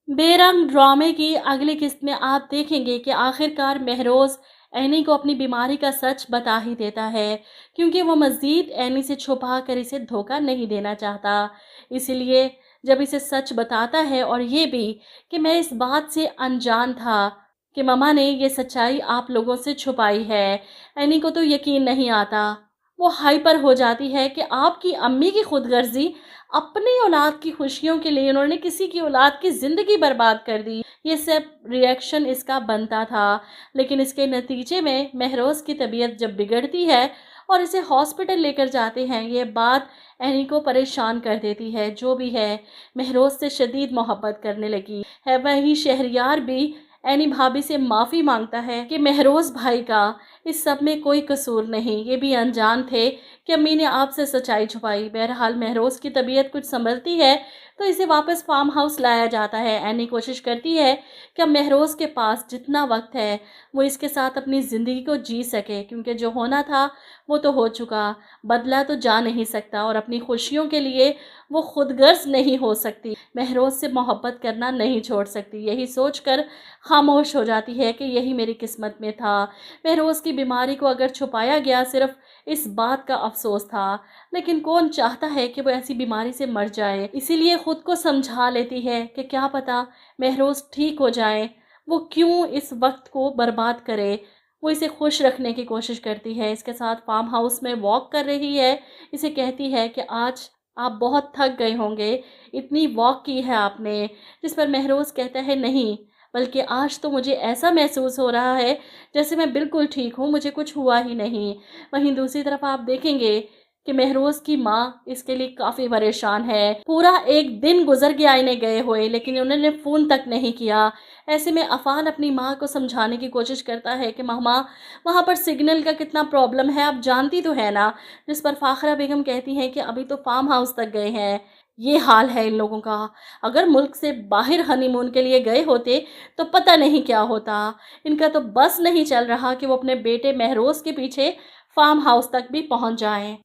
बेरंग ड्रामे की अगली किस्त में आप देखेंगे कि आखिरकार महरोज़ एनी को अपनी बीमारी का सच बता ही देता है, क्योंकि वो मज़ीद एनी से छुपा कर इसे धोखा नहीं देना चाहता। इसीलिए जब इसे सच बताता है, और ये भी कि मैं इस बात से अनजान था कि मम्मा ने ये सच्चाई आप लोगों से छुपाई है, एनी को तो यकीन नहीं आता। वो हाइपर हो जाती है कि आपकी अम्मी की खुदगर्जी, अपनी औलाद की खुशियों के लिए उन्होंने किसी की औलाद की ज़िंदगी बर्बाद कर दी। ये सब रिएक्शन इसका बनता था, लेकिन इसके नतीजे में महरोज़ की तबीयत जब बिगड़ती है और इसे हॉस्पिटल लेकर जाते हैं, ये बात एनी को परेशान कर देती है। जो भी है, महरोज़ से शदीद मोहब्बत करने लगी है। वहीं शहरयार भी एनी भाभी से माफ़ी मांगता है कि महरोज़ भाई का इस सब में कोई कसूर नहीं, ये भी अनजान थे कि अम्मी ने आपसे सच्चाई छुपाई। बहरहाल महरोज़ की तबीयत कुछ संभलती है तो इसे वापस फार्म हाउस लाया जाता है। एनी कोशिश करती है कि अब महरोज़ के पास जितना वक्त है वो इसके साथ अपनी ज़िंदगी को जी सके, क्योंकि जो होना था वो तो हो चुका, बदला तो जा नहीं सकता, और अपनी खुशियों के लिए वो खुदगर्ज नहीं हो सकती, महरोज़ से मोहब्बत करना नहीं छोड़ सकती। यही सोचकर खामोश हो जाती है कि यही मेरी किस्मत में था। महरोज़ की बीमारी को अगर छुपाया गया सिर्फ इस बात का अफसोस था, लेकिन कौन चाहता है कि वो ऐसी बीमारी से मर जाए। इसीलिए खुद को समझा लेती है कि क्या पता महरोज़ ठीक हो जाए। वो क्यों इस वक्त को बर्बाद करे, वो इसे खुश रखने की कोशिश करती है। इसके साथ फार्म हाउस में वॉक कर रही है। इसे कहती है कि आज आप बहुत थक गए होंगे, इतनी वॉक की है आपने। जिस पर महरोज़ कहता है, नहीं, बल्कि आज तो मुझे ऐसा महसूस हो रहा है जैसे मैं बिल्कुल ठीक हूँ, मुझे कुछ हुआ ही नहीं। वहीं दूसरी तरफ आप देखेंगे कि महरोज़ की माँ इसके लिए काफ़ी परेशान है। पूरा एक दिन गुजर गया इन्हें गए हुए, लेकिन उन्होंने फ़ोन तक नहीं किया। ऐसे में अफ़ान अपनी माँ को समझाने की कोशिश करता है कि मामा, वहाँ पर सिग्नल का कितना प्रॉब्लम है, आप जानती तो है ना। जिस पर फ़ाखरा बेगम कहती हैं कि अभी तो फार्म हाउस तक गए हैं। ये हाल है इन लोगों का। अगर मुल्क से बाहर हनीमून के लिए गए होते तो पता नहीं क्या होता। इनका तो बस नहीं चल रहा कि वो अपने बेटे महरोज़ के पीछे फार्म हाउस तक भी पहुंच जाएं।